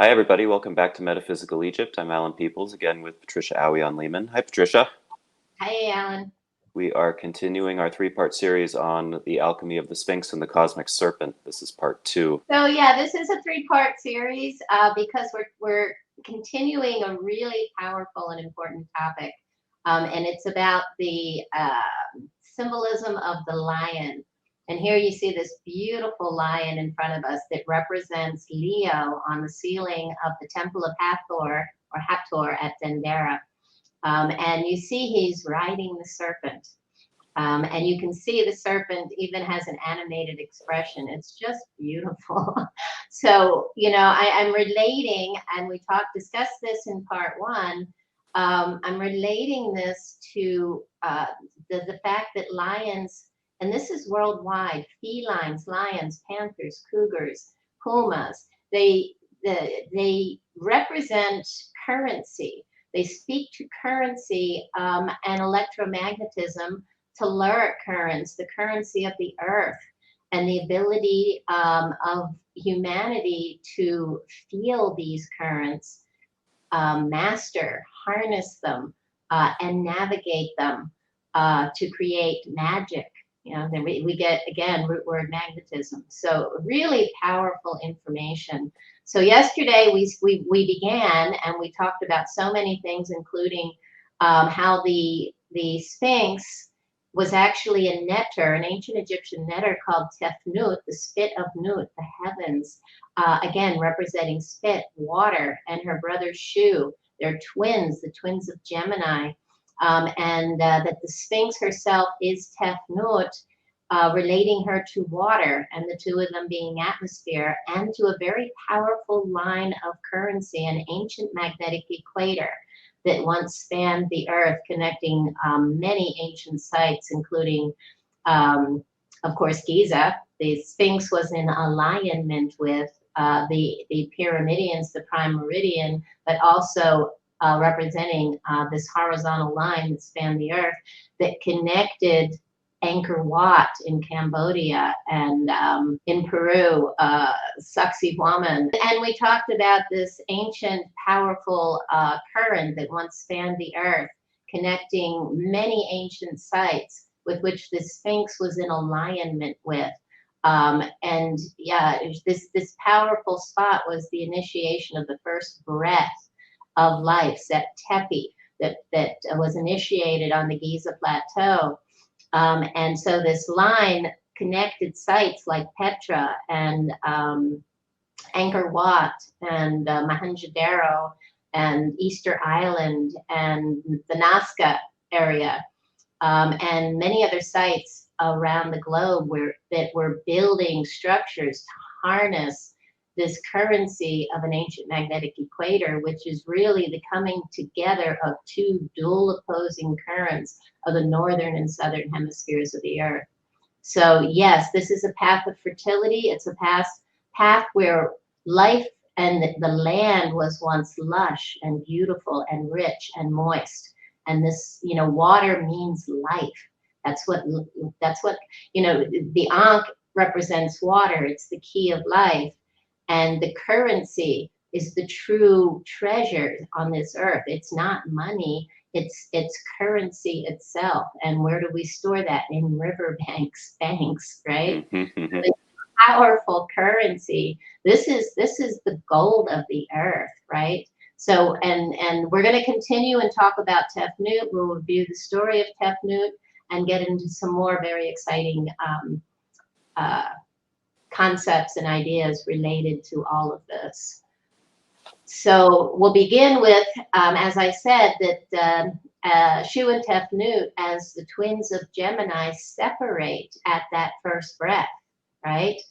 Hi, everybody. Welcome back to Metaphysical Egypt. I'm Allan Peoples, again with Patricia Awion-Lehman. Hi, Patricia. Hi, Alan. We are continuing our three-part series on the alchemy of the Sphinx and the cosmic serpent. This is part 2. So yeah, this is a three-part series because we're continuing a really powerful and important topic, and it's about the symbolism of the lion. And here you see this beautiful lion in front of us that represents Leo on the ceiling of the Temple of Hathor or Hathor at Dendera. And you see he's riding the serpent. And you can see the serpent even has an animated expression. It's just beautiful. So, I'm relating, and we discussed this in part 1. I'm relating this to the fact that lions, and this is worldwide, felines, lions, panthers, cougars, pumas, they represent currency. They speak to currency and electromagnetism, telluric currents, the currency of the earth, and the ability of humanity to feel these currents, master, harness them, and navigate them to create magic. Then we get, again, root word magnetism. So really powerful information. So yesterday we began and we talked about so many things, including how the Sphinx was actually a netter, an ancient Egyptian netter called Tefnut, the spit of Nut, the heavens, again, representing spit, water, and her brother Shu. They're twins, the twins of Gemini, and that the Sphinx herself is Tefnut, relating her to water, and the two of them being atmosphere, and to a very powerful line of currency, an ancient magnetic equator that once spanned the earth, connecting many ancient sites, including, of course, Giza. The Sphinx was in a-lion-ment with the Pyramidians, the prime meridian, but also representing this horizontal line that spanned the earth that connected Angkor Wat in Cambodia and in Peru, Sacsayhuaman. And we talked about this ancient, powerful current that once spanned the earth, connecting many ancient sites with which the Sphinx was in alignment with. And yeah, this powerful spot was the initiation of the first breath of life, Septepi, that was initiated on the Giza Plateau. And so this line connected sites like Petra and Angkor Wat and Mohenjo-daro and Easter Island and the Nazca area, and many other sites around the globe that were building structures to harness this currency of an ancient magnetic equator, which is really the coming together of two dual opposing currents of the northern and southern hemispheres of the earth. So yes, this is a path of fertility. It's a path where life and the land was once lush and beautiful and rich and moist. And this, water means life. That's what, the Ankh represents water. It's the key of life. And the currency is the true treasure on this earth. It's not money, it's currency itself. And where do we store that? In riverbanks, banks, right? It's powerful currency. This is the gold of the earth, right? So, and we're going to continue and talk about Tefnut. We'll review the story of Tefnut and get into some more very exciting concepts and ideas related to all of this. So we'll begin with, as I said, that Shu and Tefnut, as the twins of Gemini, separate at that first breath, right?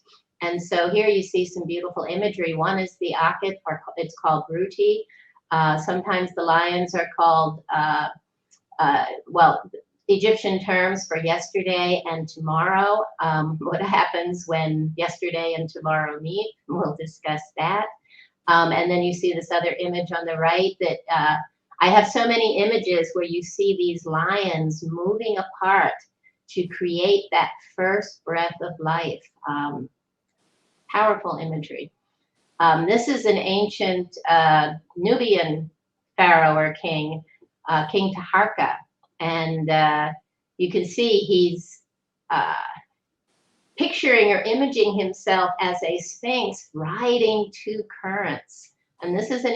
And so here you see some beautiful imagery. One is the Akhet, or it's called Ruti. Sometimes the lions are called, Egyptian terms for yesterday and tomorrow. What happens when yesterday and tomorrow meet? We'll discuss that. And then you see this other image on the right that I have so many images where you see these lions moving apart to create that first breath of life. Powerful imagery. This is an ancient Nubian pharaoh or king, King Taharka. And you can see he's picturing or imaging himself as a sphinx riding two currents. And this is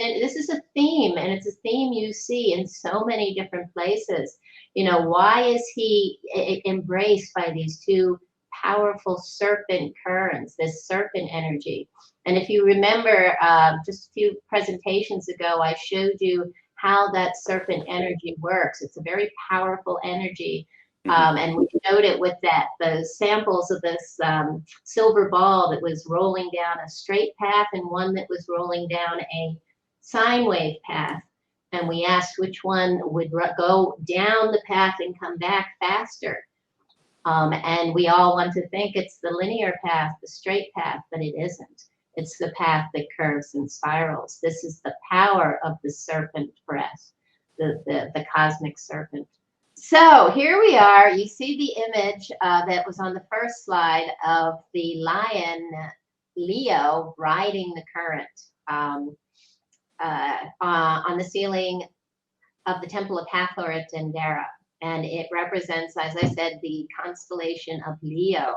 a theme, and it's a theme you see in so many different places. You know, why is he embraced by these two powerful serpent currents, this serpent energy? And if you remember, just a few presentations ago, I showed you how that serpent energy works. It's a very powerful energy. And we showed it with those samples of this silver ball that was rolling down a straight path and one that was rolling down a sine wave path. And we asked which one would go down the path and come back faster. And we all want to think it's the linear path, the straight path, but it isn't. It's the path that curves and spirals. This is the power of the serpent breath, the cosmic serpent. So here we are. You see the image that was on the first slide of the lion Leo riding the current on the ceiling of the temple of Hathor at Dendera. And it represents, as I said, the constellation of Leo.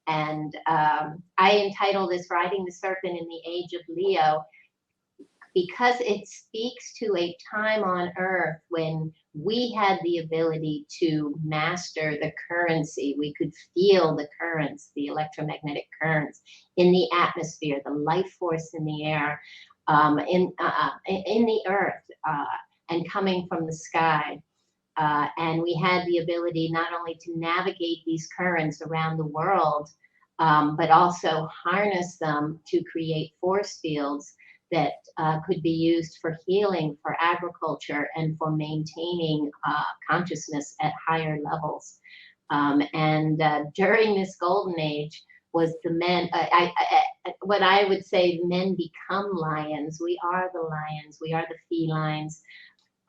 And I entitled this Riding the Serpent in the Age of Leo because it speaks to a time on Earth when we had the ability to master the currency. We could feel the currents, the electromagnetic currents in the atmosphere, the life force in the air, in the Earth, and coming from the sky. And we had the ability not only to navigate these currents around the world, but also harness them to create force fields that could be used for healing, for agriculture, and for maintaining consciousness at higher levels. And during this golden age was the men, what I would say, men become lions. We are the lions, we are the felines.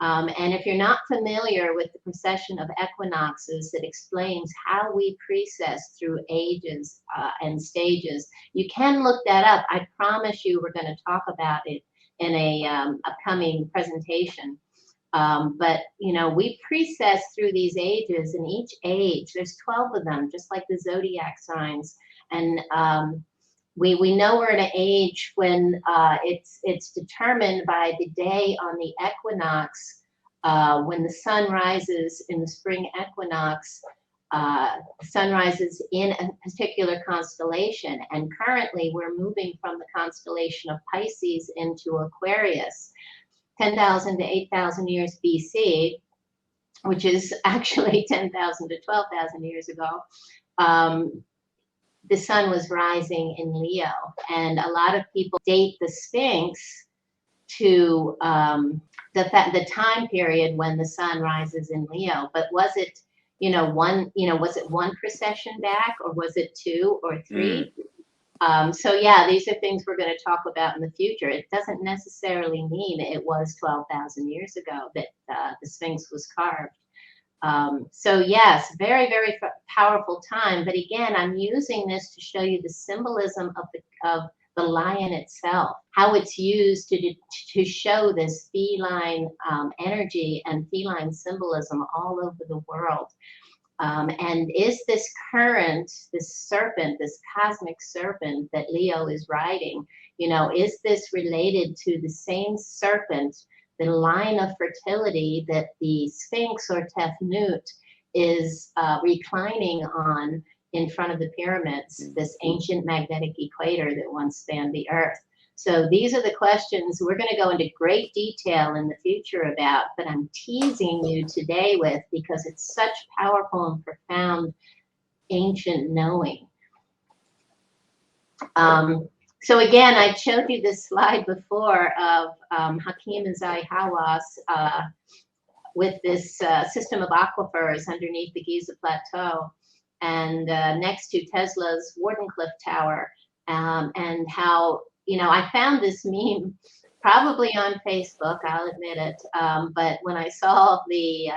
And if you're not familiar with the precession of equinoxes that explains how we precess through ages and stages, you can look that up. I promise you we're going to talk about it in a upcoming presentation. But, you know, we precess through these ages, and each age, there's 12 of them, just like the zodiac signs. And we know we're in an age when it's determined by the day on the equinox. When the sun rises in the spring equinox, the sun rises in a particular constellation. And currently we're moving from the constellation of Pisces into Aquarius, 10,000 to 8,000 years BC, which is actually 10,000 to 12,000 years ago. The sun was rising in Leo, and a lot of people date the Sphinx to the time period when the sun rises in Leo. But was it, was it one precession back, or was it 2 or 3? So yeah, these are things we're going to talk about in the future. It doesn't necessarily mean it was 12,000 years ago that the Sphinx was carved. So yes, very, very powerful time. But again, I'm using this to show you the symbolism of the lion itself, how it's used to show this feline energy and feline symbolism all over the world. And is this current, this serpent, this cosmic serpent that Leo is riding, is this related to the same serpent, the line of fertility that the Sphinx or Tefnut is reclining on in front of the pyramids, this ancient magnetic equator that once spanned the Earth? So these are the questions we're going to go into great detail in the future about, but I'm teasing you today with because it's such powerful and profound ancient knowing. So again, I showed you this slide before of Hakim and Zai Hawass with this system of aquifers underneath the Giza Plateau and next to Tesla's Wardenclyffe Tower, and how, I found this meme probably on Facebook, I'll admit it, but when I saw the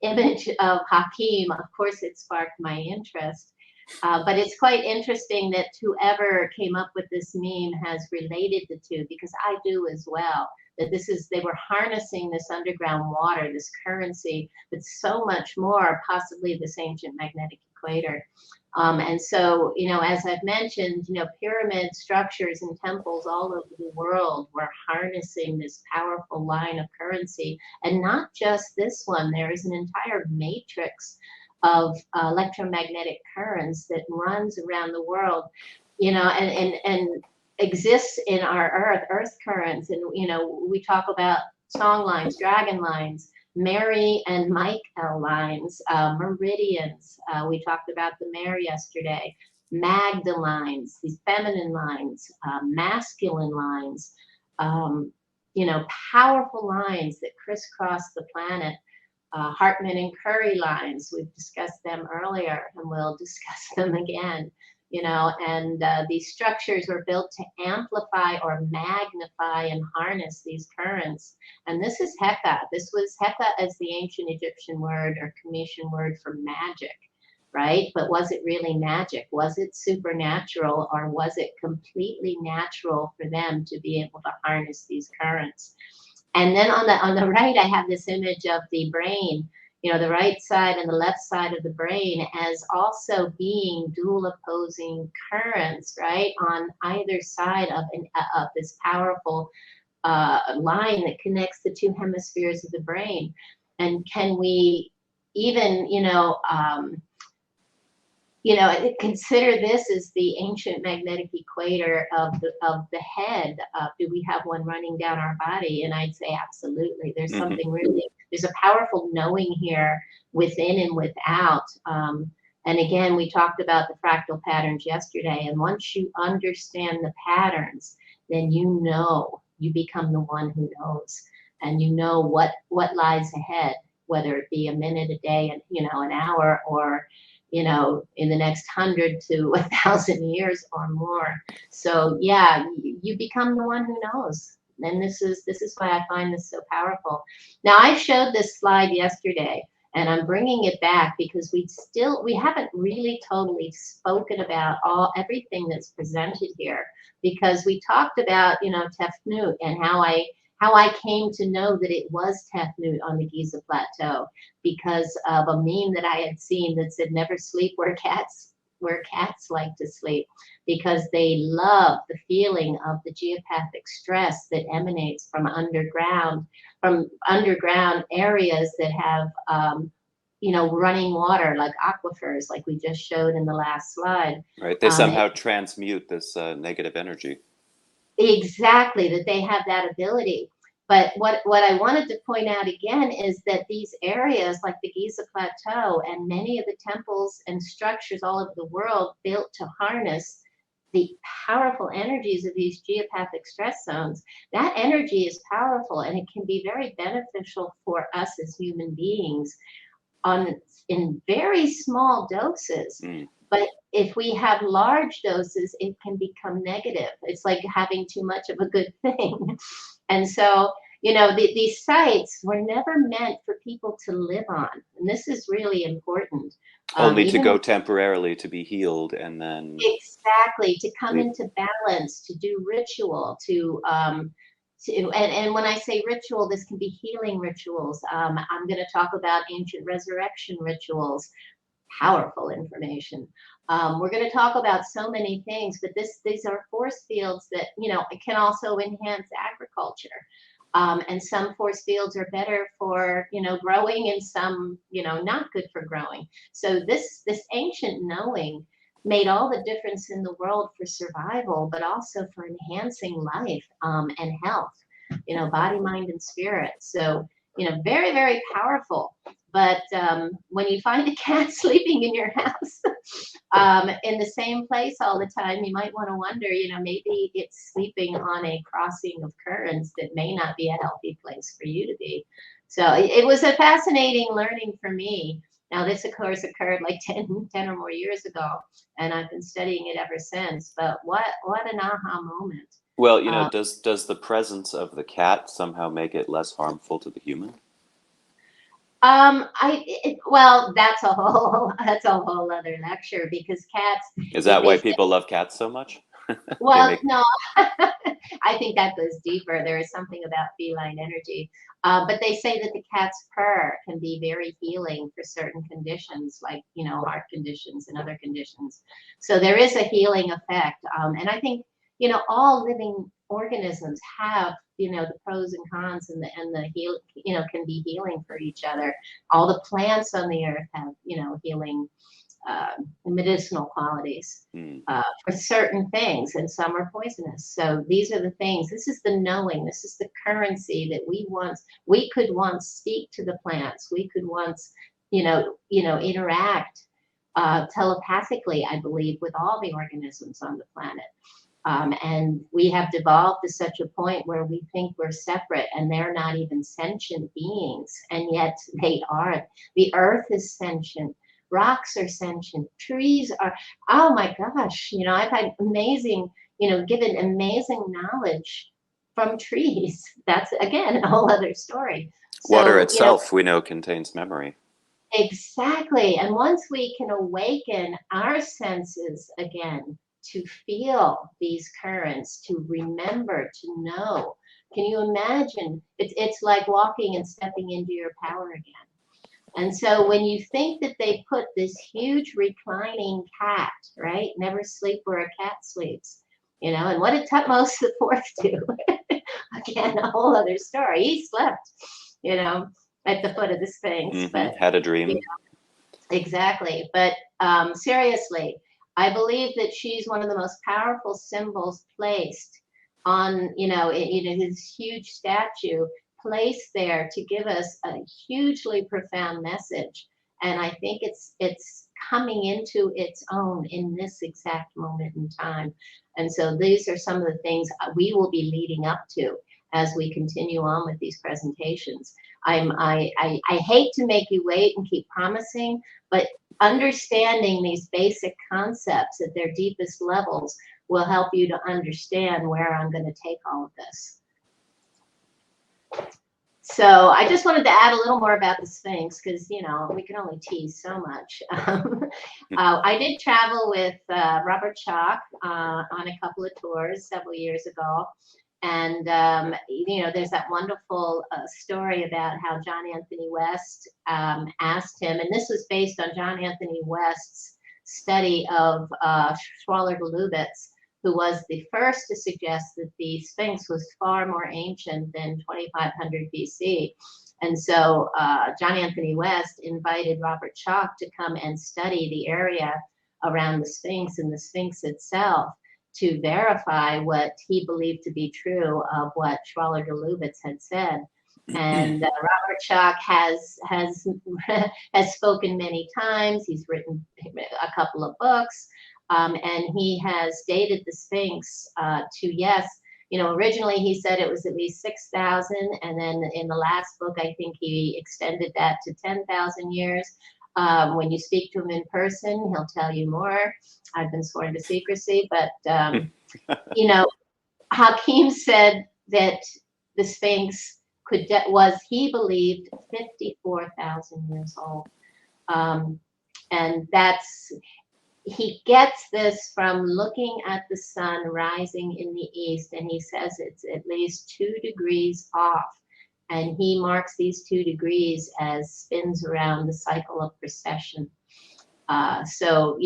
image of Hakim, of course it sparked my interest. But it's quite interesting that whoever came up with this meme has related the two, because I do as well. That they were harnessing this underground water, this currency, but so much more, possibly this ancient magnetic equator. And so, as I've mentioned, pyramid structures and temples all over the world were harnessing this powerful line of currency. And not just this one, there is an entire matrix of electromagnetic currents that runs around the world, and exists in our earth currents. And, we talk about song lines, dragon lines, Mary and Michael lines, meridians. We talked about the mare yesterday, Magda lines, these feminine lines, masculine lines, powerful lines that crisscross the planet. Hartman and Curry lines, we've discussed them earlier, and we'll discuss them again. And these structures were built to amplify or magnify and harness these currents. And this is Heka. This was Heka as the ancient Egyptian word or Khemitian word for magic, right? But was it really magic? Was it supernatural, or was it completely natural for them to be able to harness these currents? And then on the right, I have this image of the brain, the right side and the left side of the brain as also being dual opposing currents, right, on either side of this powerful line that connects the two hemispheres of the brain. And can we even, consider this as the ancient magnetic equator of the head? Do we have one running down our body? And I'd say absolutely. There's something really, there's a powerful knowing here within and without. And again, we talked about the fractal patterns yesterday. And once you understand the patterns, then you become the one who knows, and you know what lies ahead, whether it be a minute, a day, and an hour, or in the next 100 to 1,000 years or more. So yeah, you become the one who knows. And this is why I find this so powerful. Now, I showed this slide yesterday, and I'm bringing it back because we haven't really totally spoken about everything that's presented here, because we talked about, Tefnut and how I came to know that it was Tefnut on the Giza Plateau because of a meme that I had seen that said, "Never sleep where cats like to sleep," because they love the feeling of the geopathic stress that emanates from underground areas that have, running water, like aquifers, like we just showed in the last slide. Right. They somehow transmute this negative energy. Exactly, that they have that ability. But what I wanted to point out again is that these areas like the Giza Plateau and many of the temples and structures all over the world built to harness the powerful energies of these geopathic stress zones, that energy is powerful, and it can be very beneficial for us as human beings in very small doses. But if we have large doses, it can become negative. It's like having too much of a good thing. And so, these sites were never meant for people to live on. And this is really important. Only to go temporarily to be healed, and then... Exactly, to come into balance, to do ritual, and when I say ritual, this can be healing rituals. I'm going to talk about ancient resurrection rituals. Powerful information. We're going to talk about so many things, but these are force fields that, it can also enhance agriculture. And some force fields are better for, growing, and some, not good for growing. So this ancient knowing made all the difference in the world for survival, but also for enhancing life and health, body, mind, and spirit. So, very, very powerful. But when you find a cat sleeping in your house in the same place all the time, you might want to wonder, maybe it's sleeping on a crossing of currents that may not be a healthy place for you to be. So it was a fascinating learning for me. Now, this, of course, occurred like 10 or more years ago, and I've been studying it ever since. But what an aha moment. Well, does the presence of the cat somehow make it less harmful to the human? Well, that's a whole that's a whole other lecture because cats, Is if that why they say, people love cats so much? They well, make no, I think that goes deeper. There is something about feline energy. But they say that the cat's purr can be very healing for certain conditions, like, heart conditions and other conditions. So there is a healing effect. And I think, all living organisms have, the pros and cons and the heal, can be healing for each other. All the plants on the earth have, healing medicinal qualities hmm. for certain things, and some are poisonous. So these are the things. This is the knowing. This is the currency that we could once speak to the plants. We could once, interact telepathically, I believe, with all the organisms on the planet. And we have devolved to such a point where we think we're separate and they're not even sentient beings, and yet they are. The earth is sentient. Rocks are sentient. Trees are, oh my gosh, I've had amazing, given amazing knowledge from trees. That's, again, a whole other story. Water So, itself, we know, contains memory. exactly. And once we can awaken our senses again to feel these currents, to remember, to know, can you imagine? It's like walking and stepping into your power again. And so when you think that they put this huge reclining cat, right? Never sleep where a cat sleeps, and what did Tutmos the Fourth do? Again, a whole other story. He slept, at the foot of the Sphinx, but Had a you dream. exactly. But seriously, I believe that she's one of the most powerful symbols placed on, his huge statue placed there to give us a hugely profound message. And I think it's coming into its own in this exact moment in time. And so these are some of the things we will be leading up to as we continue on with these presentations. I hate to make you wait and keep promising, but understanding these basic concepts at their deepest levels will help you to understand where I'm going to take all of this. So I just wanted to add a little more about the Sphinx because, we can only tease so much. I did travel with Robert Schoch on a couple of tours several years ago. And, there's that wonderful story about how John Anthony West asked him, and this was based on John Anthony West's study of Schwaller-Lubitz, who was the first to suggest that the Sphinx was far more ancient than 2500 BC. And so John Anthony West invited Robert Schoch to come and study the area around the Sphinx and the Sphinx itself to verify what he believed to be true of what Schwaller-Lubitz had said. And Robert Schoch has spoken many times. He's written a couple of books. And he has dated the Sphinx to, yes, originally he said it was at least 6,000. And then in the last book, I think he extended that to 10,000 years. When you speak to him in person, he'll tell you more. I've been sworn to secrecy, but, Hakim said that the Sphinx he believed 54,000 years old. And he gets this from looking at the sun rising in the east, and he says it's at least 2 degrees off. And he marks these 2 degrees as spins around the cycle of precession. So,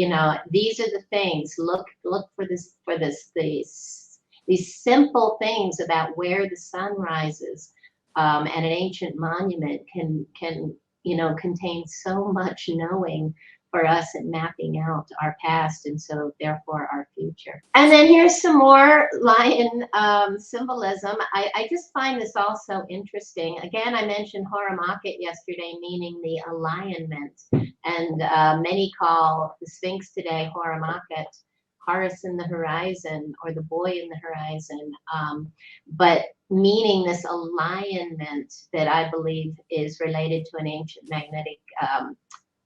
these are the things. Look for these simple things about where the sun rises. And an ancient monument can contain so much knowing for us in mapping out our past and so therefore our future. And then here's some more lion symbolism. I just find this also interesting. Again, I mentioned Horamakit yesterday, meaning the a-lion-ment. And many call the Sphinx today Horamakit, Horus in the horizon, or the boy in the horizon. But meaning this a-lion-ment that I believe is related to an ancient magnetic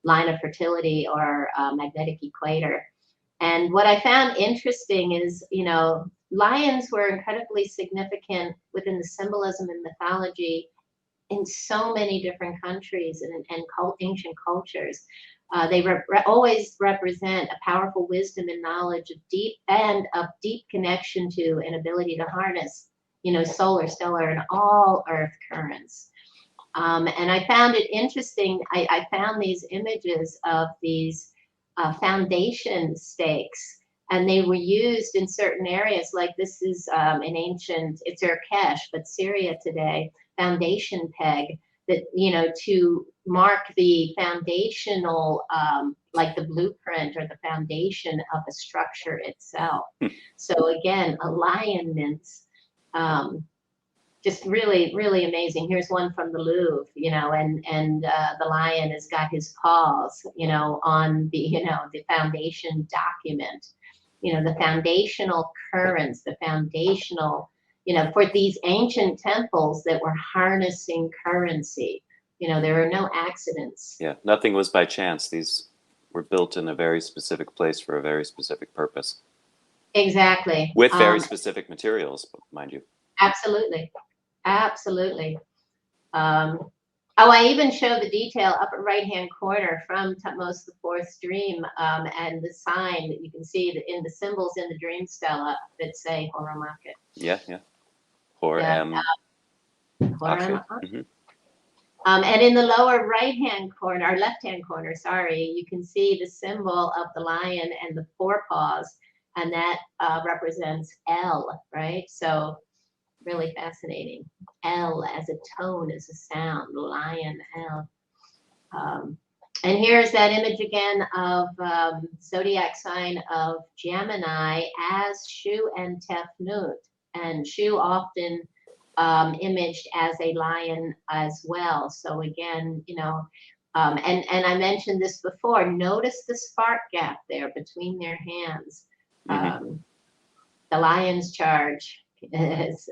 line of fertility or magnetic equator. And what I found interesting is, lions were incredibly significant within the symbolism and mythology in so many different countries and ancient cultures. They always represent a powerful wisdom and knowledge of deep connection to and ability to harness, solar, stellar, and all earth currents. And I found it interesting. I found these images of these foundation stakes, and they were used in certain areas. Like this is an ancient, it's Urkesh, but Syria today, foundation peg that, to mark the foundational, like the blueprint or the foundation of a structure itself. So again, a-lion-ment. Just really, really amazing. Here's one from the Louvre, and the lion has got his paws, on the foundation document, the foundational currents, the foundational, for these ancient temples that were harnessing currency. There are no accidents. Yeah, nothing was by chance. These were built in a very specific place for a very specific purpose. Exactly. With very specific materials, mind you. Absolutely. Absolutely. I even show the detail upper right-hand corner from Tutmosis the Fourth's dream, and the sign that you can see in the symbols in the dream stela that say Horomaket. Yeah, yeah. Hor-em. And in the lower right-hand corner, or left-hand corner, sorry, you can see the symbol of the lion and the forepaws, and that represents L, right? So really fascinating. L as a tone, as a sound, lion, L. And here's that image again of zodiac sign of Gemini as Shu and Tefnut. And Shu often imaged as a lion as well. So again, and I mentioned this before, notice the spark gap there between their hands. The lion's charge as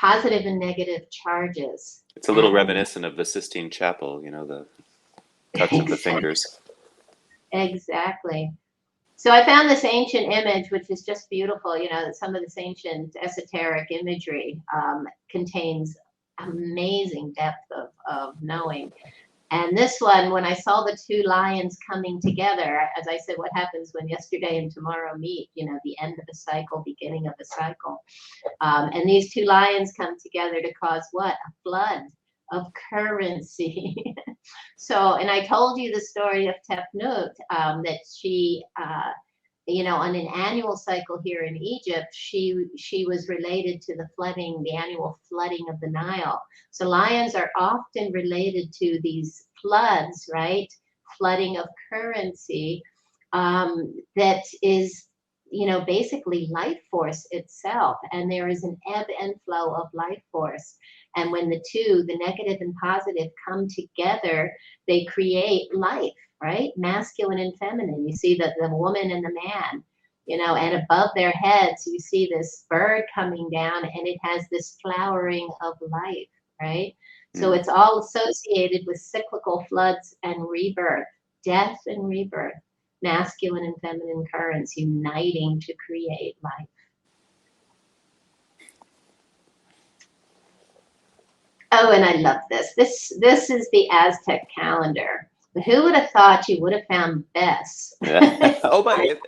positive and negative charges. It's a little reminiscent of the Sistine Chapel, the touch of the fingers. Exactly. So I found this ancient image, which is just beautiful. Some of this ancient esoteric imagery contains amazing depth of knowing. And this one, when I saw the two lions coming together, as I said, what happens when yesterday and tomorrow meet, the end of a cycle, beginning of a cycle. And these two lions come together to cause what? A flood of currency. So, and I told you the story of Tefnut, that she, on an annual cycle here in Egypt, she was related to the annual flooding of the Nile. So lions are often related to these floods, right? Flooding of currency, that is, basically life force itself. And there is an ebb and flow of life force. And when the two, the negative and positive, come together, they create life, right? Masculine and feminine. You see the woman and the man, and above their heads, you see this bird coming down, and it has this flowering of life, right? So it's all associated with cyclical floods and rebirth, death and rebirth, masculine and feminine currents uniting to create life. Oh, and I love this. This is the Aztec calendar. But who would have thought you would have found Bess? Oh, my goodness.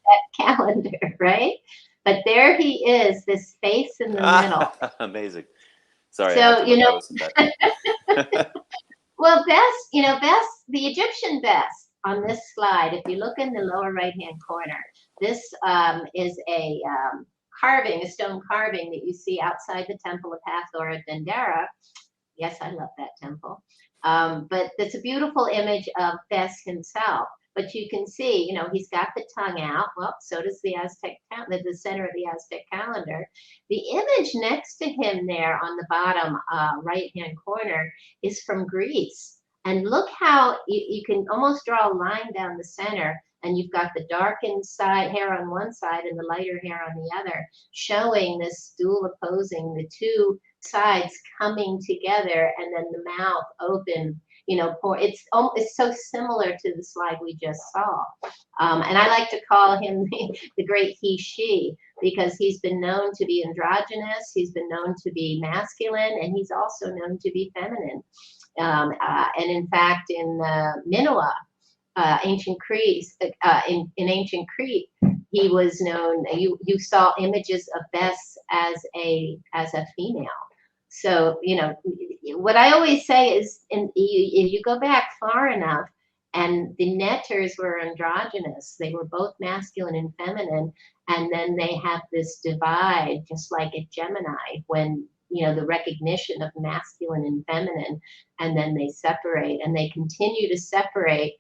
That calendar, right? But there he is, this face in the middle. Amazing. Sorry. So, that. well, Bess, the Egyptian Bess on this slide, if you look in the lower right-hand corner, this is a carving, a stone carving that you see outside the temple of Hathor at Dendera. Yes, I love that temple. But it's a beautiful image of Bess himself. But you can see, he's got the tongue out. Well, so does the Aztec, the center of the Aztec calendar. The image next to him there on the bottom right-hand corner is from Greece. And look how you can almost draw a line down the center, and you've got the darkened side hair on one side and the lighter hair on the other, showing this dual opposing, the two sides coming together, and then the mouth open, it's so similar to the slide we just saw. And I like to call him the great he, she, because he's been known to be androgynous, he's been known to be masculine, and he's also known to be feminine. And in fact, in Minoa, ancient Crete, in ancient Crete, he was known. You saw images of Bes as a female. So what I always say is, if you go back far enough, and the netters were androgynous, they were both masculine and feminine, and then they have this divide, just like at Gemini, when the recognition of masculine and feminine, and then they separate, and they continue to separate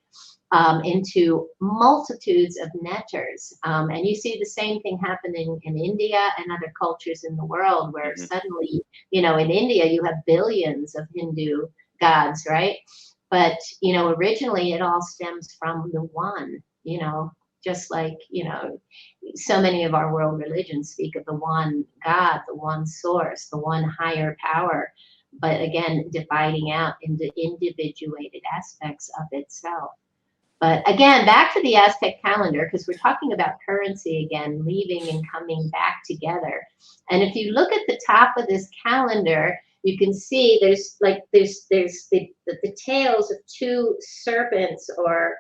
into multitudes of netters. And you see the same thing happening in India and other cultures in the world, where suddenly, in India, you have billions of Hindu gods, right? But, originally it all stems from the one, just like, so many of our world religions speak of the one God, the one source, the one higher power, but again, dividing out into individuated aspects of itself. But again, back to the Aztec calendar, because we're talking about currency again, leaving and coming back together. And if you look at the top of this calendar, you can see there's the tails of two serpents, or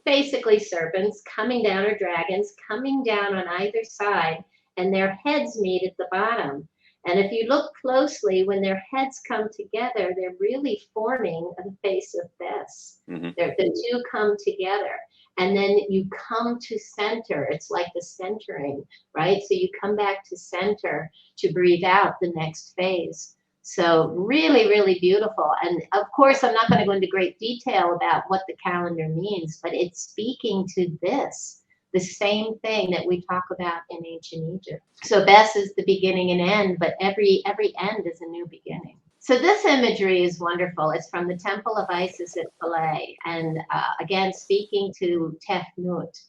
basically serpents coming down, or dragons coming down on either side, and their heads meet at the bottom. And if you look closely, when their heads come together, they're really forming the face of Bes. The two come together, and then you come to center. It's like the centering, right? So you come back to center to breathe out the next phase. So really, really beautiful. And of course, I'm not going to go into great detail about what the calendar means, but it's speaking to this, the same thing that we talk about in ancient Egypt. So Bes is the beginning and end, but every end is a new beginning. So this imagery is wonderful. It's from the Temple of Isis at Philae, and again, speaking to Tefnut.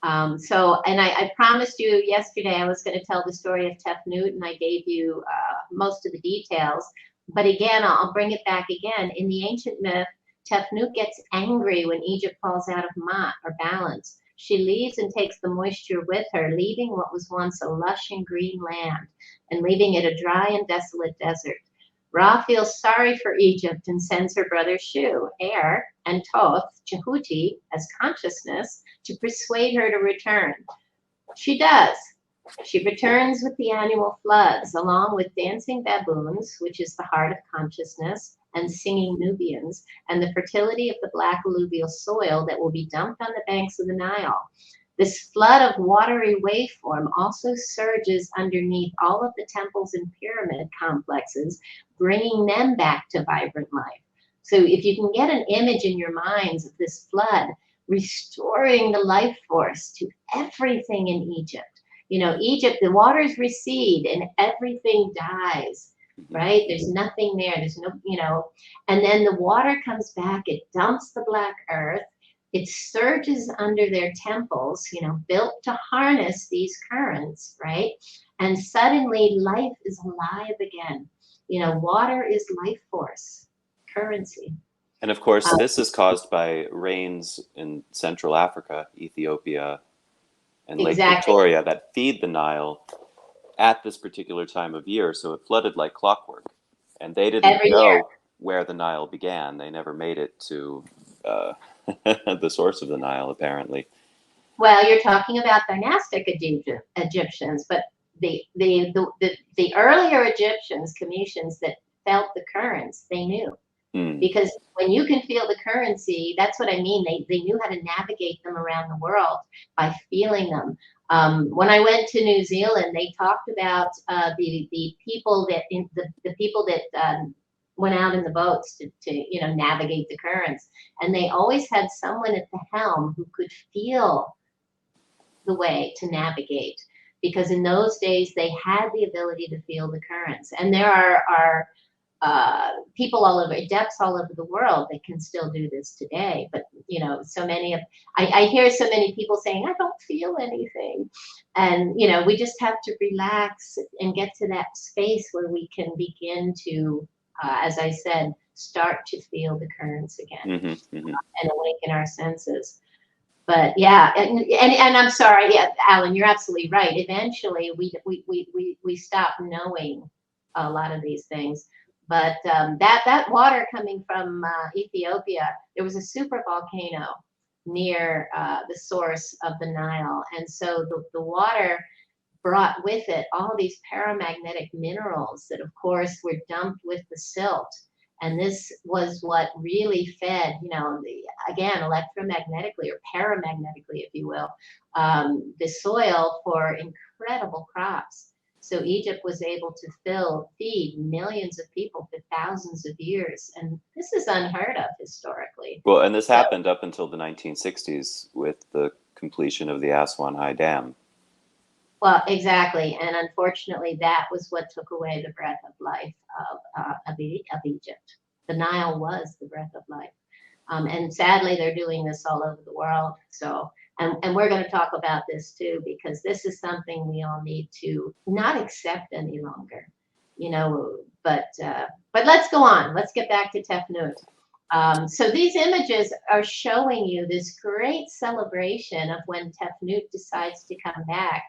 And I promised you yesterday I was going to tell the story of Tefnut, and I gave you most of the details. But again, I'll bring it back again. In the ancient myth, Tefnut gets angry when Egypt falls out of Mat, or balance. She leaves and takes the moisture with her, leaving what was once a lush and green land, and leaving it a dry and desolate desert. Ra feels sorry for Egypt and sends her brother Shu, Air, and Thoth, Jehuti, as consciousness, to persuade her to return. She does. She returns with the annual floods, along with dancing baboons, which is the heart of consciousness, and singing Nubians, and the fertility of the black alluvial soil that will be dumped on the banks of the Nile. This flood of watery waveform also surges underneath all of the temples and pyramid complexes, bringing them back to vibrant life. So if you can get an image in your minds of this flood, restoring the life force to everything in Egypt. Egypt, the waters recede and everything dies, right? There's nothing there. There's no, and then the water comes back, it dumps the black earth. It surges under their temples, built to harness these currents, right? And suddenly life is alive again. Water is life force, currency. And of course, this is caused by rains in Central Africa, Ethiopia, and Lake Victoria that feed the Nile at this particular time of year. So it flooded like clockwork. And they didn't know where the Nile began. They never made it to the source of the Nile, apparently. Well, you're talking about dynastic Egyptians, but the earlier Egyptians, Khemitians, that felt the currents, they knew. Because when you can feel the currency, that's what I mean. They knew how to navigate them around the world by feeling them. When I went to New Zealand, they talked about the people that went out in the boats to navigate the currents, and they always had someone at the helm who could feel the way to navigate, because in those days they had the ability to feel the currents. And there are people all over, adepts all over the world that can still do this today. But so many of I hear so many people saying, I don't feel anything. And we just have to relax and get to that space where we can begin to, as I said, start to feel the currents again, Mm-hmm, mm-hmm. and awaken our senses. But yeah, and I'm sorry, yeah, Alan, you're absolutely right. Eventually, we stop knowing a lot of these things. But that water coming from Ethiopia, there was a super volcano near the source of the Nile, and so the water brought with it all these paramagnetic minerals that, of course, were dumped with the silt. And this was what really fed, again, electromagnetically or paramagnetically, if you will, the soil for incredible crops. So Egypt was able to feed millions of people for thousands of years. And this is unheard of historically. Well, and this So, happened up until the 1960s with the completion of the Aswan High Dam. well, exactly. And unfortunately, that was what took away the breath of life of Egypt. The Nile was the breath of life. And sadly, they're doing this all over the world. So, and we're going to talk about this too, because this is something we all need to not accept any longer, but let's go on. Let's get back to Tefnut. So these images are showing you this great celebration of when Tefnut decides to come back.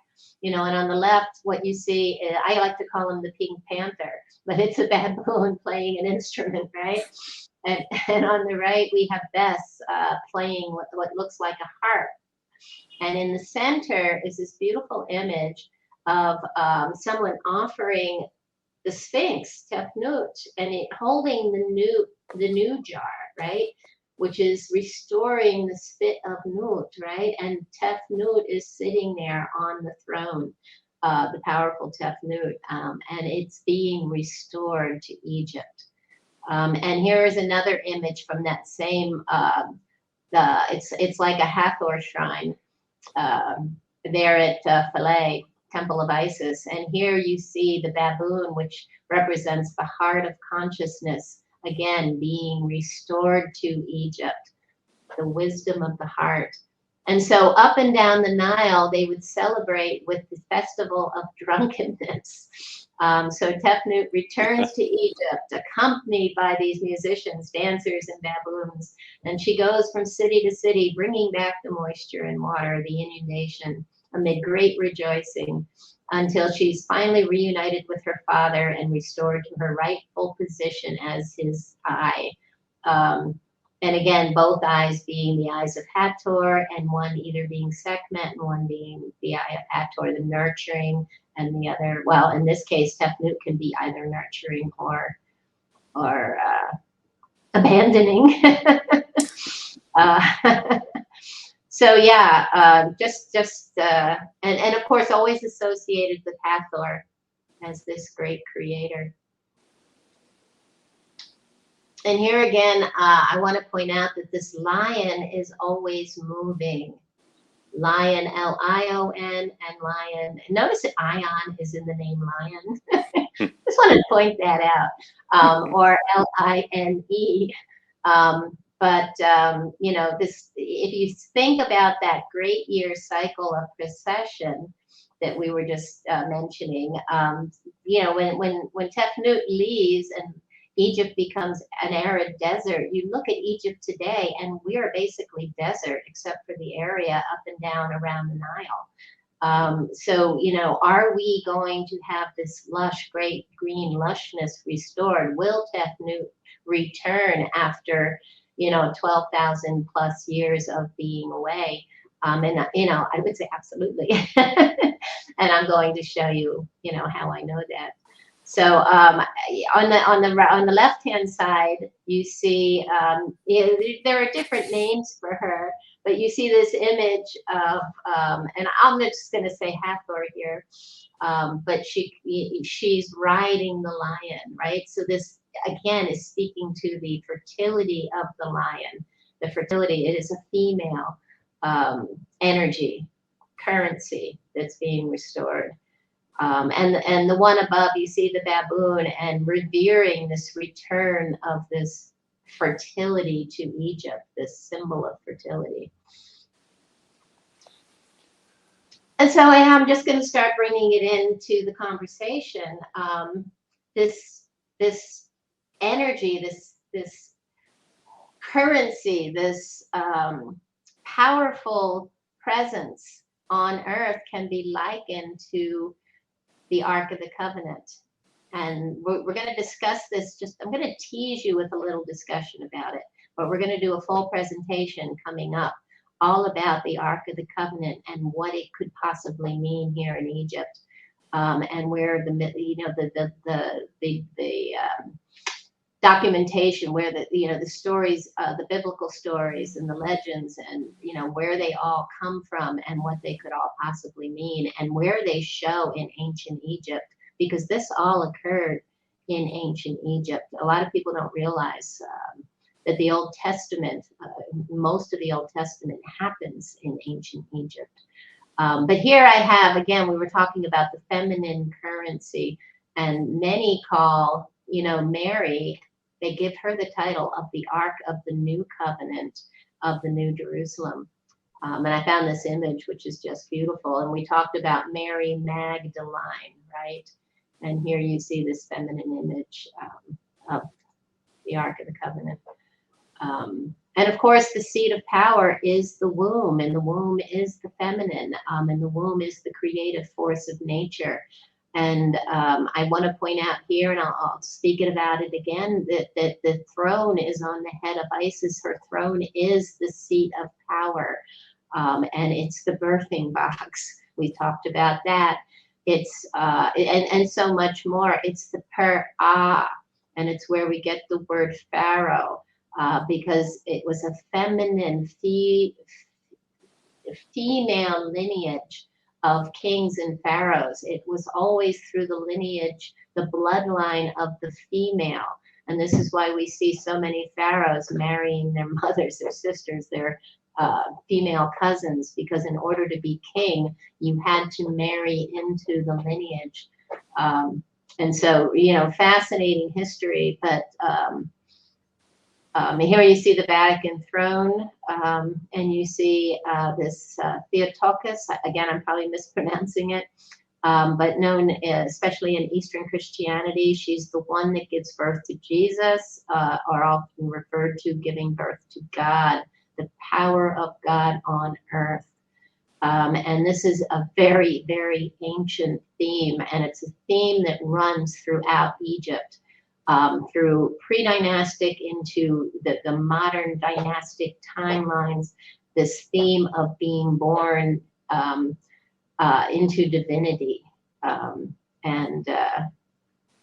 And on the left, what you see, I like to call him the Pink Panther, but it's a baboon playing an instrument, right? And on the right, we have Bess playing what looks like a harp. And in the center is this beautiful image of someone offering the Sphinx, Tefnut, and it holding the new jar, right? Which is restoring the spit of Nut, right? And Tefnut is sitting there on the throne, the powerful Tefnut, and it's being restored to Egypt. And here is another image from that same, it's like a Hathor shrine there at Philae, Temple of Isis. And here you see the baboon, which represents the heart of consciousness, again, being restored to Egypt, the wisdom of the heart. And so up and down the Nile, they would celebrate with the festival of drunkenness. So Tefnut returns to Egypt, accompanied by these musicians, dancers, and baboons. And she goes from city to city, bringing back the moisture and water, the inundation, amid great rejoicing, until she's finally reunited with her father and restored to her rightful position as his eye. And again, both eyes being the eyes of Hathor, and one either being Sekhmet and one being the eye of Hathor, the nurturing, and the other, well, in this case, Tefnut can be either nurturing or abandoning. So yeah, and of course, always associated with Hathor as this great creator. And here again, I want to point out that this lion is always moving. Lion, L-I-O-N, and lion. Notice that ion is in the name lion. Just wanted to point that out. Or L-I-N-E. This, if you think about that great year cycle of precession that we were just mentioning, when Tefnut leaves and Egypt becomes an arid desert, you look at Egypt today and we are basically desert except for the area up and down around the Nile. So, are we going to have this lush, great green lushness restored? Will Tefnut return after, 12,000 plus years of being away? I would say absolutely. And I'm going to show you, how I know that. So on the left-hand side, you see there are different names for her, but you see this image of, and I'm just going to say Hathor here, but she's riding the lion, right? So this again is speaking to the fertility of the lion. The fertility, it is a female energy, currency that's being restored. And the one above, you see the baboon and revering this return of this fertility to Egypt, this symbol of fertility. And so I'm just going to start bringing it into the conversation. This energy, this this currency, this powerful presence on earth can be likened to the Ark of the Covenant. And we're going to discuss this. I'm going to tease you with a little discussion about it, but we're going to do a full presentation coming up all about the Ark of the Covenant and what it could possibly mean here in Egypt, and where the documentation, where the stories, the biblical stories and the legends, and where they all come from and what they could all possibly mean, and where they show in ancient Egypt, because this all occurred in ancient Egypt. A lot of people don't realize that the Old Testament, most of the Old Testament happens in ancient Egypt. But here I have, again, we were talking about the feminine currency, and many call, Mary, they give her the title of the Ark of the New Covenant of the New Jerusalem. And I found this image, which is just beautiful. And we talked about Mary Magdalene, right? And here you see this feminine image of the Ark of the Covenant. And of course, the seat of power is the womb, and the womb is the feminine, and the womb is the creative force of nature. And I want to point out here, and I'll speak about it again, that the throne is on the head of Isis. Her throne is the seat of power, and it's the birthing box. We talked about that. It's and so much more. It's the per-ah, and it's where we get the word pharaoh, because it was a feminine female lineage of kings and pharaohs. It was always through the lineage, the bloodline of the female. And this is why we see so many pharaohs marrying their mothers, their sisters, their female cousins, because in order to be king, you had to marry into the lineage. And so, fascinating history. But here you see the Vatican throne, and you see this Theotokos. Again, I'm probably mispronouncing it, but known especially in Eastern Christianity. She's the one that gives birth to Jesus, or often referred to giving birth to God, the power of God on earth. And this is a very, very ancient theme, and it's a theme that runs throughout Egypt. Through pre-dynastic into the modern dynastic timelines, this theme of being born into divinity. And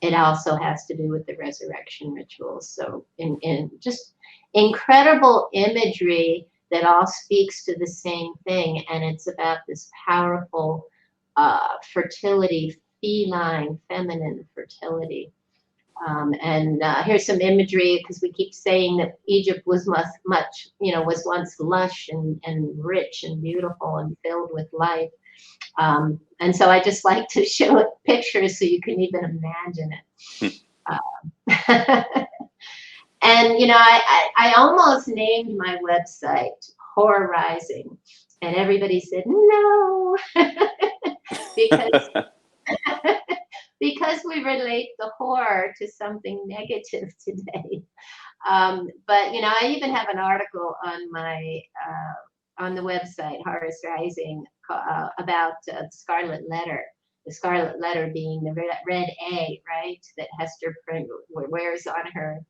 it also has to do with the resurrection rituals. So in just incredible imagery that all speaks to the same thing. And it's about this powerful fertility, feline, feminine fertility. And here's some imagery, because we keep saying that Egypt was much, was once lush and rich and beautiful and filled with life. And so I just like to show it pictures so you can even imagine it. And, I almost named my website Horror Rising, and everybody said no, because we relate the horror to something negative today. But I even have an article on my on the website Horus Rising about the Scarlet Letter. The Scarlet Letter being the red A, right? That Hester wears on her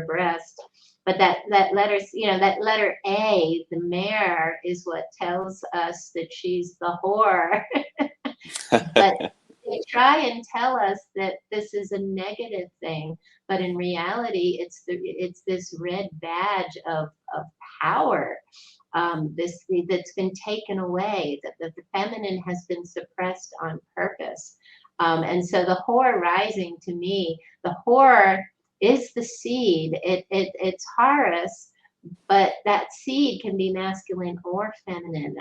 breast. But that letter, that letter A, the mare, is what tells us that she's the whore. But they try and tell us that this is a negative thing, but in reality, it's this red badge of power, that's been taken away, that the feminine has been suppressed on purpose. And so the whore rising, to me, the whore is the seed. It's Horus, but that seed can be masculine or feminine.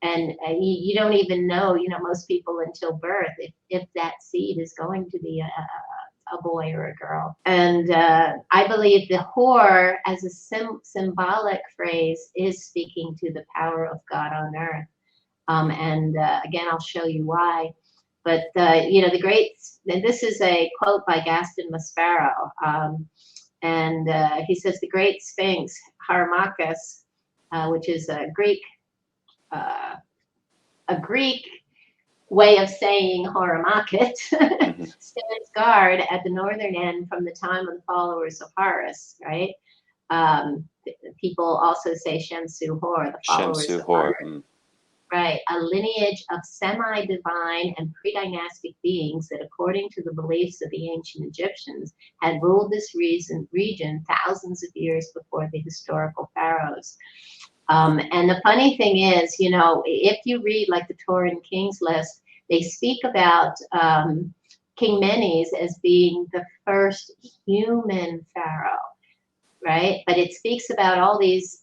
And you don't even know, most people until birth, if that seed is going to be a boy or a girl. And I believe the whore, as a symbolic phrase, is speaking to the power of God on earth. And again, I'll show you why. But, the great, and this is a quote by Gaston Maspero. And he says the great Sphinx, Harmachis, which is uh, a Greek way of saying Horamakit, stands guard at the northern end from the time of the followers of Horus, right? People also say Shemsu Hor, the followers Shemsu of Hor. Horus. Right, a lineage of semi-divine and pre-dynastic beings that, according to the beliefs of the ancient Egyptians, had ruled this region thousands of years before the historical pharaohs. And the funny thing is, you know, if you read like the Torah and Kings list, they speak about King Menes as being the first human pharaoh, right? But it speaks about all these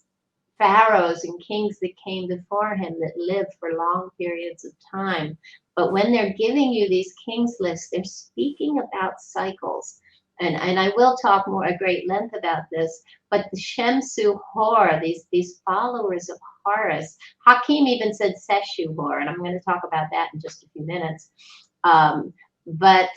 pharaohs and kings that came before him that lived for long periods of time. But when they're giving you these kings lists, they're speaking about cycles. And I will talk more at great length about this, but the Shemsu Hor, these followers of Horus, Hakim even said Seshu Hor, and I'm going to talk about that in just a few minutes. But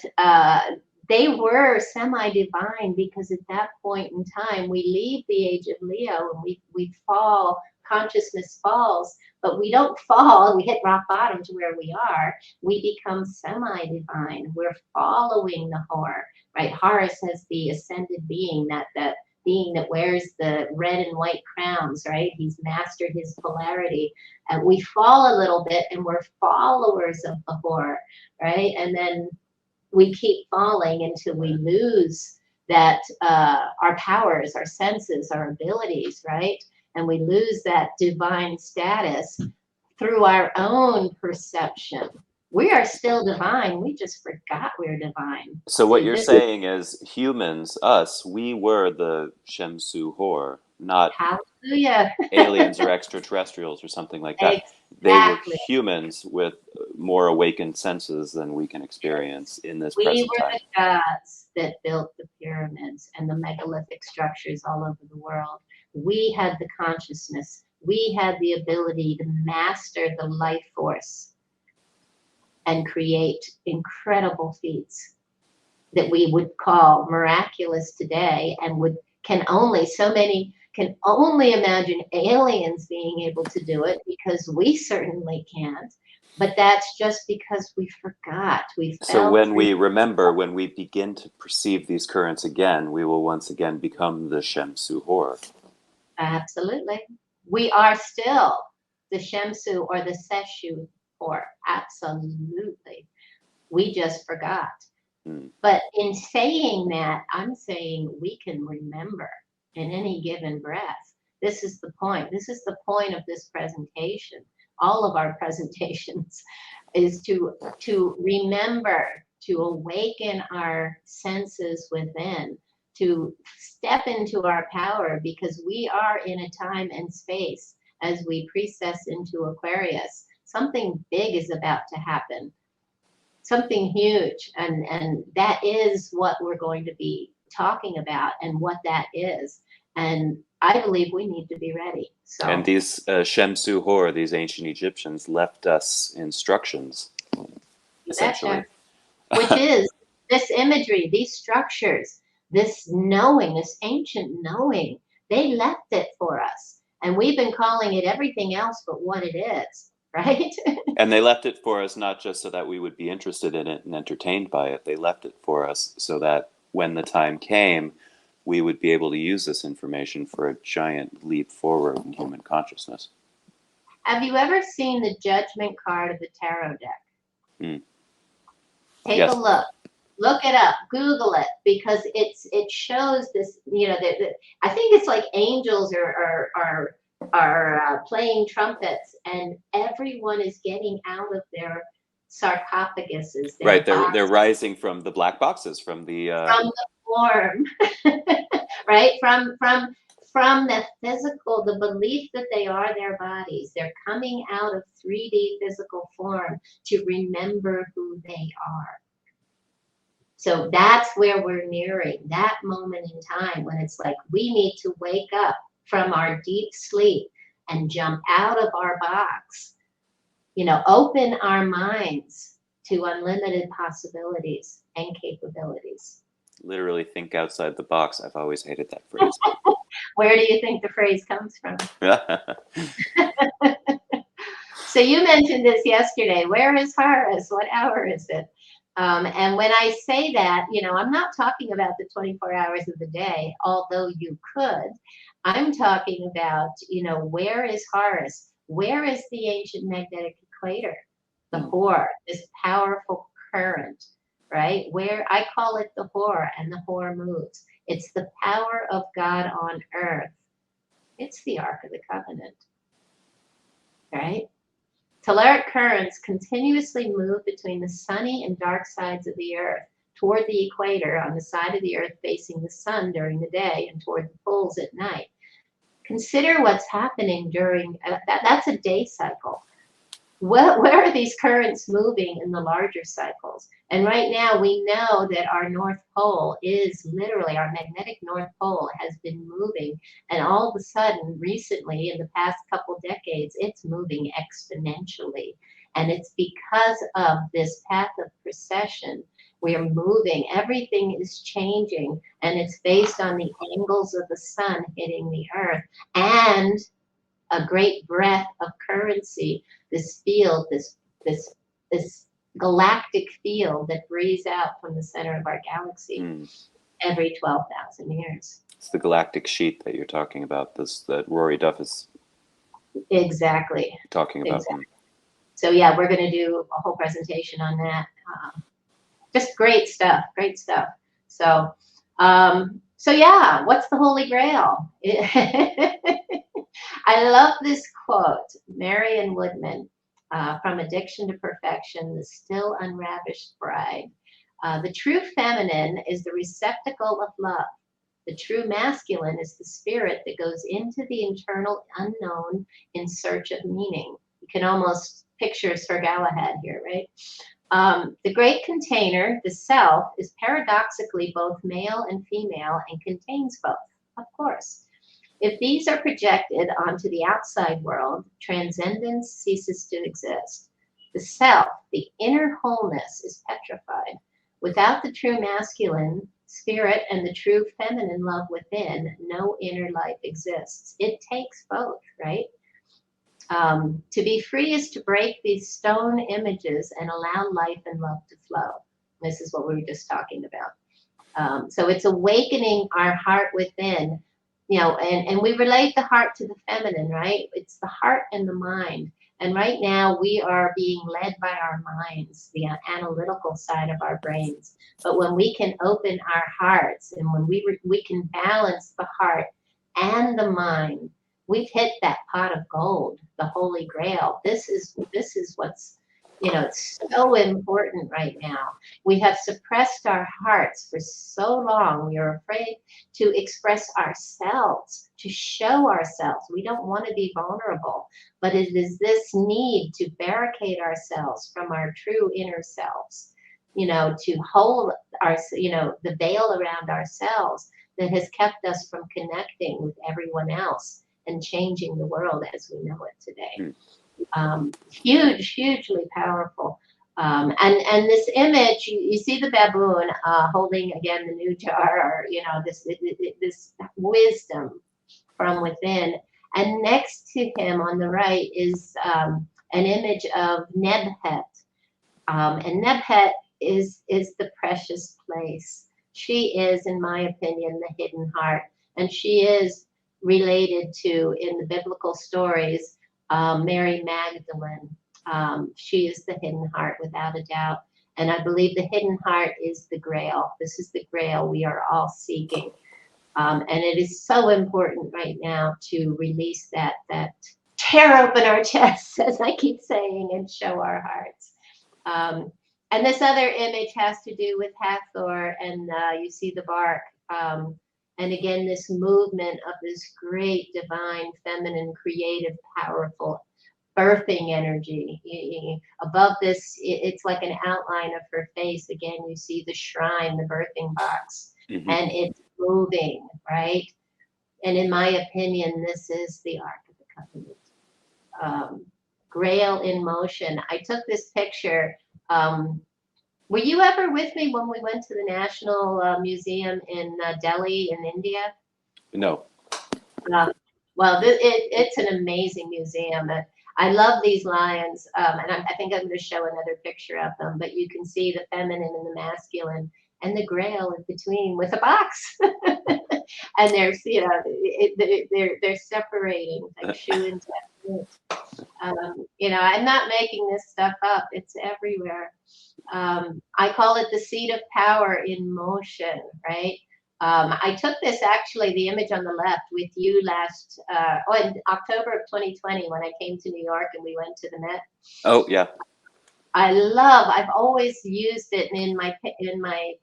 they were semi-divine because at that point in time, we leave the age of Leo and we fall, consciousness falls, but we don't fall, we hit rock bottom to where we are. We become semi-divine. We're following the Hor, right? Horus has the ascended being, that being that wears the red and white crowns, right? He's mastered his polarity. And we fall a little bit and we're followers of the Hor, right? And then we keep falling until we lose that, our powers, our senses, our abilities, right? And we lose that divine status through our own perception. We are still divine. We just forgot we're divine. So what See, you're this saying is humans, us, we were the Shemsu Hor, not hallelujah. aliens or extraterrestrials or something like that. They were Exactly. humans with more awakened senses than we can experience in this We present were time. the gods that built the pyramids and the megalithic structures all over the world. We had the consciousness. We had the ability to master the life force and create incredible feats that we would call miraculous today, and can only imagine aliens being able to do it, because we certainly can't. But that's just because we forgot. We So fell when through. we remember, when we begin to perceive these currents again, we will once again become the Shemsu Hor. Absolutely. We are still the Shemsu or the Seshu Hor. Absolutely. We just forgot. But in saying that, I'm saying we can remember in any given breath. This is the point. This is the point of this presentation. All of our presentations is to remember, to awaken our senses within, to step into our power, because we are in a time and space as we precess into Aquarius. Something big is about to happen. Something huge, and that is what we're going to be talking about and what that is. And I believe we need to be ready. So, And these Shemsu Hor, these ancient Egyptians, left us instructions, essentially. which is this imagery, these structures, this knowing, this ancient knowing, they left it for us, and we've been calling it everything else but what it is, right? And they left it for us not just so that we would be interested in it and entertained by it. They left it for us so that when the time came, we would be able to use this information for a giant leap forward in human consciousness. Have you ever seen the judgment card of the tarot deck? Take Yes. a look. Look it up. Google it, because it shows this. You know, I think it's like angels are playing trumpets, and everyone is getting out of their sarcophaguses. Right, they're rising from the black boxes, from the from the form, right? From the physical, the belief that they are their bodies. They're coming out of 3D physical form to remember who they are. So that's where we're nearing that moment in time when it's like we need to wake up from our deep sleep and jump out of our box, you know, open our minds to unlimited possibilities and capabilities. Literally think outside the box. I've always hated that phrase. Where do you think the phrase comes from? So you mentioned this yesterday. Where is Horus? What hour is it? And when I say that, you know, I'm not talking about the 24 hours of the day, although you could. I'm talking about, you know, where is Horus? Where is the ancient magnetic equator? The Hor, this powerful current, right? Where I call it the Hor, and the Hor moves. It's the power of God on earth. It's the Ark of the Covenant, right? Telluric currents continuously move between the sunny and dark sides of the earth, toward the equator on the side of the earth facing the sun during the day, and toward the poles at night. Consider what's happening during that's a day cycle. Where are these currents moving in the larger cycles? And right now we know that our North Pole is literally, our magnetic North Pole has been moving, and all of a sudden recently in the past couple decades it's moving exponentially, and it's because of this path of precession. We are moving, everything is changing, and it's based on the angles of the sun hitting the earth and a great breath of currency, this field, this galactic field that breathes out from the center of our galaxy every 12,000 years. It's the galactic sheet that you're talking about, this that Rory Duff is talking about. Exactly. So yeah, we're going to do a whole presentation on that. Just great stuff, great stuff. So, so yeah, what's the Holy Grail? I love this quote, Marion Woodman, from Addiction to Perfection, the Still Unravished Bride. The true feminine is the receptacle of love. The true masculine is the spirit that goes into the internal unknown in search of meaning. You can almost picture Sir Galahad here, right? The great container, the self, is paradoxically both male and female and contains both, of course. If these are projected onto the outside world, transcendence ceases to exist. The self, the inner wholeness, is petrified. Without the true masculine spirit and the true feminine love within, no inner life exists. It takes both, right? To be free is to break these stone images and allow life and love to flow. This is what we were just talking about. So it's awakening our heart within. You know, and we relate the heart to the feminine, right? It's the heart and the mind. And right now we are being led by our minds, the analytical side of our brains. But when we can open our hearts and when we can balance the heart and the mind, we've hit that pot of gold, the Holy Grail. This is what's, you know, it's so important right now. We have suppressed our hearts for so long. We are afraid to express ourselves, to show ourselves. We don't want to be vulnerable, but it is this need to barricade ourselves from our true inner selves, you know, to hold our, you know, the veil around ourselves that has kept us from connecting with everyone else and changing the world as we know it today. Hugely powerful. And this image, you see the baboon holding again the new jar, or you know, this wisdom from within. And next to him on the right is an image of Nebhet. And Nebhet is the precious place. She is, in my opinion, the hidden heart, and she is related to, in the biblical stories, Mary Magdalene. She is the hidden heart without a doubt. And I believe the hidden heart is the grail. This is the grail we are all seeking. And it is so important right now to release that tear open our chests, as I keep saying, and show our hearts. And this other image has to do with Hathor, and you see the bark. And again, this movement of this great, divine, feminine, creative, powerful, birthing energy. Above this, it's like an outline of her face. Again, you see the shrine, the birthing box, and it's moving, right? And in my opinion, this is the Ark of the Covenant. Grail in motion. I took this picture Were you ever with me when we went to the National Museum in Delhi in India? No. Uh, well, it's an amazing museum. I love these lions, and I think I'm going to show another picture of them. But you can see the feminine and the masculine, and the Grail in between with a box. And there's, you know, they're separating like shoe and Tefnut. You know, I'm not making this stuff up. It's everywhere. I call it the seat of power in motion, right? I took this actually, the image on the left with you last, in October of 2020 when I came to New York and we went to the Met. Oh, yeah. I've always used it in my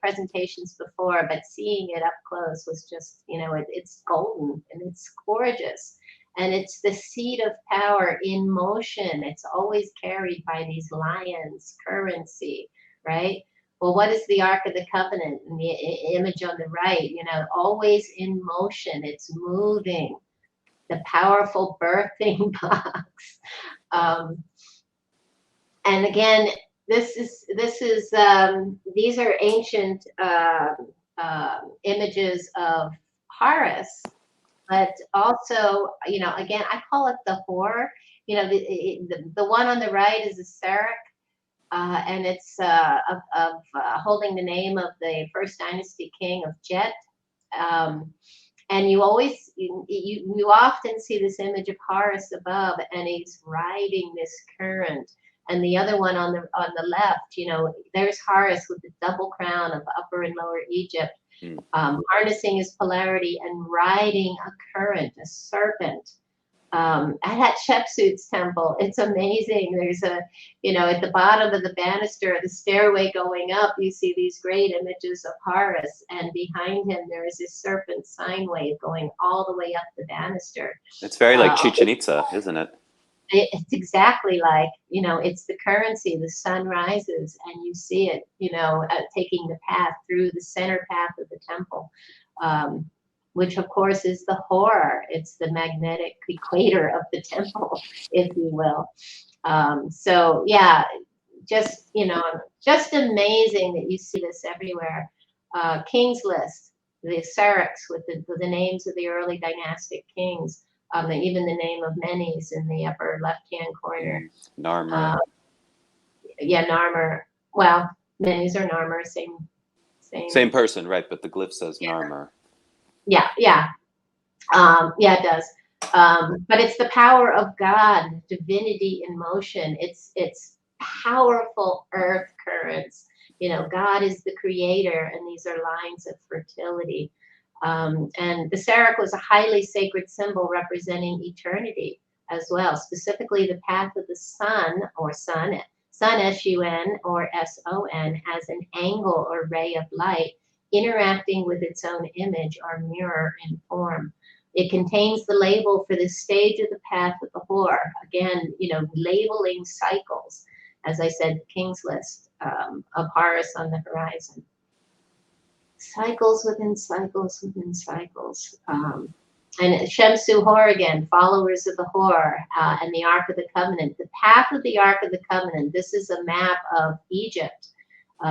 presentations before, but seeing it up close was just, you know, it's golden and it's gorgeous. And it's the seat of power in motion. It's always carried by these lions, currency, right? Well, what is the Ark of the Covenant? And the image on the right, you know, always in motion. It's moving. The powerful birthing box. And again, these are ancient images of Horus, but also, you know, again, I call it the horror. You know, the one on the right is a Seraph, and it's holding the name of the first dynasty king of Jet. And you often see this image of Horus above, and he's riding this current. And the other one on the left, you know, there's Horus with the double crown of Upper and Lower Egypt, harnessing his polarity and riding a current, a serpent. At SHEMSU's temple, it's amazing. There's you know, at the bottom of the banister, the stairway going up, you see these great images of Horus, and behind him there is this serpent sine wave going all the way up the banister. It's very like Chichen Itza, isn't it? It's exactly like, you know, it's the currency. The sun rises and you see it, you know, taking the path through the center path of the temple, which of course is the horror. It's the magnetic equator of the temple, if you will. So yeah, just, you know, just amazing that you see this everywhere. King's List, the Syrinx with the names of the early dynastic kings. Even the name of Menes in the upper left-hand corner. Narmer. Yeah, Narmer. Well, Menes or Narmer, same person, right? But the glyph says Narmer. Yeah, yeah, yeah, it does. But it's the power of God, divinity in motion. It's powerful earth currents. You know, God is the creator, and these are lines of fertility. And the Seraph was a highly sacred symbol representing eternity as well, specifically the path of the sun, or sun, S-U-N or S-O-N, as an angle or ray of light interacting with its own image or mirror in form. It contains the label for the stage of the path of the whore. Again, you know, labeling cycles. As I said, King's List of Horus on the horizon. Cycles within cycles within cycles. And SHEMSU Hor again, followers of the Hor, and the Ark of the Covenant. The path of the Ark of the Covenant, this is a map of Egypt.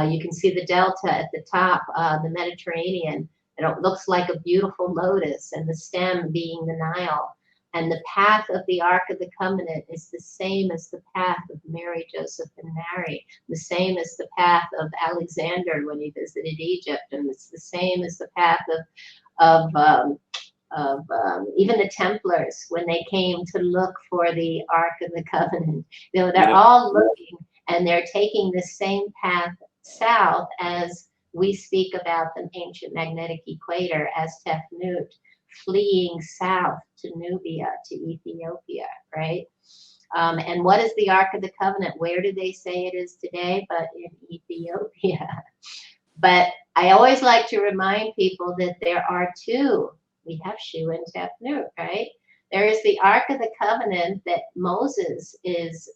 You can see the delta at the top, the Mediterranean. It looks like a beautiful lotus, and the stem being the Nile. And the path of the Ark of the Covenant is the same as the path of Mary, Joseph, and Mary, the same as the path of Alexander when he visited Egypt, and it's the same as the path of even the Templars when they came to look for the Ark of the Covenant. You know, they're all looking, and they're taking the same path south as we speak about the ancient magnetic equator as Tefnut, fleeing south to Nubia, to Ethiopia, right? And what is the Ark of the Covenant? Where do they say it is today? But in Ethiopia. But I always like to remind people that there are two. We have Shu and Tefnut, right? There is the Ark of the Covenant that Moses is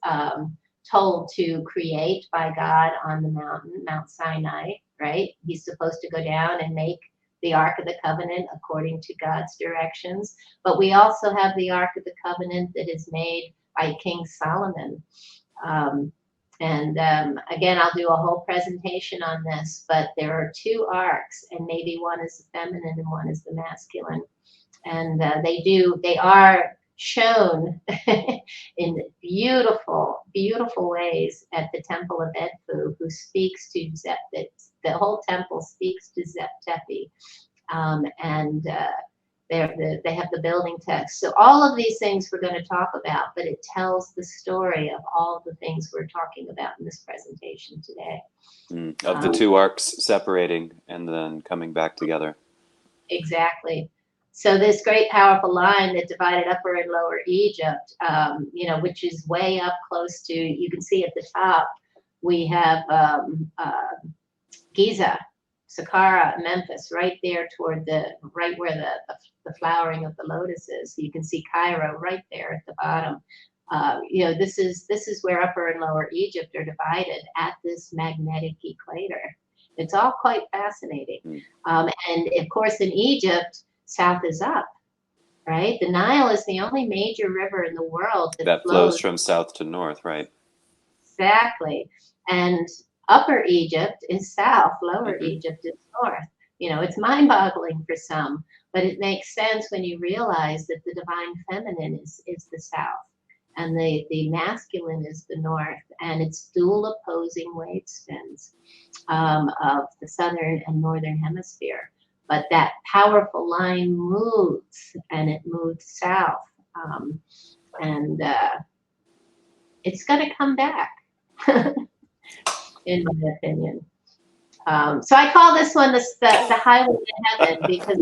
told to create by God on the mountain, Mount Sinai, right? He's supposed to go down and make the Ark of the Covenant according to God's directions. But we also have the Ark of the Covenant that is made by King Solomon. And again, I'll do a whole presentation on this, but there are two arcs, and maybe one is the feminine and one is the masculine. And they are shown in beautiful, beautiful ways at the Temple of Edfu, who speaks to Zep. The whole temple speaks to Zep Tepi. And they have the building text. So all of these things we're going to talk about, but it tells the story of all the things we're talking about in this presentation today. Of the two arcs separating and then coming back together. Exactly. So this great powerful line that divided Upper and Lower Egypt, you know, which is way up close to, you can see at the top, we have Giza, Saqqara, Memphis, right there toward right where the flowering of the lotus is. You can see Cairo right there at the bottom. You know, this is where Upper and Lower Egypt are divided at this magnetic equator. It's all quite fascinating. And of course, in Egypt, south is up, right? The Nile is the only major river in the world that flows from south to north, right? Exactly. And Upper Egypt is south, Lower Egypt is north. You know, it's mind-boggling for some, but it makes sense when you realize that the divine feminine is the south, and the masculine is the north, and it's dual opposing wave spins of the southern and northern hemisphere. But that powerful line moves, and it moves south, and it's going to come back, in my opinion. So I call this one the highway to heaven, because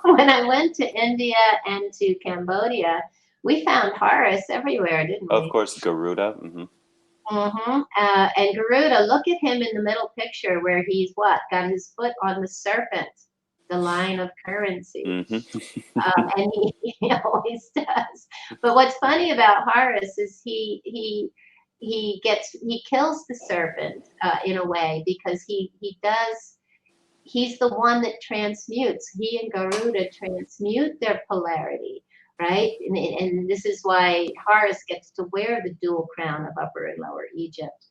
when I went to India and to Cambodia, we found Horus everywhere, didn't we? Of course, Garuda. And Garuda, look at him in the middle picture where he's got his foot on the serpent, the line of currency. And he always does. But what's funny about Horus is he kills the serpent in a way, because he's the one that transmutes. He and Garuda transmute their polarity, right? And this is why Horus gets to wear the dual crown of Upper and Lower Egypt,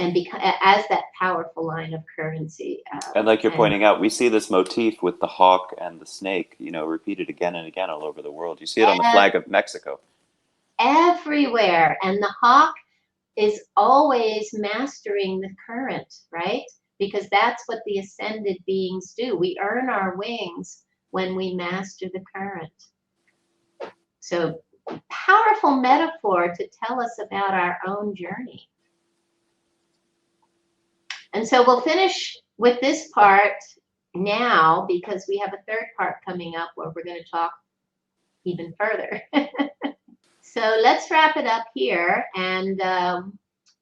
and as that powerful line of currency. And like you're pointing out, we see this motif with the hawk and the snake, you know, repeated again and again all over the world. You see it on the flag of Mexico. Everywhere. And the hawk is always mastering the current, right? Because that's what the ascended beings do. We earn our wings when we master the current. So powerful metaphor to tell us about our own journey. And so we'll finish with this part now, because we have a third part coming up where we're going to talk even further. So let's wrap it up here, and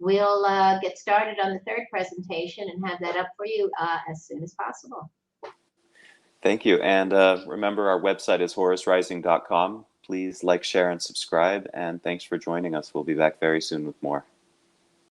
we'll get started on the third presentation and have that up for you as soon as possible. Thank you. And remember, our website is horusrising.com. Please like, share, and subscribe. And thanks for joining us. We'll be back very soon with more.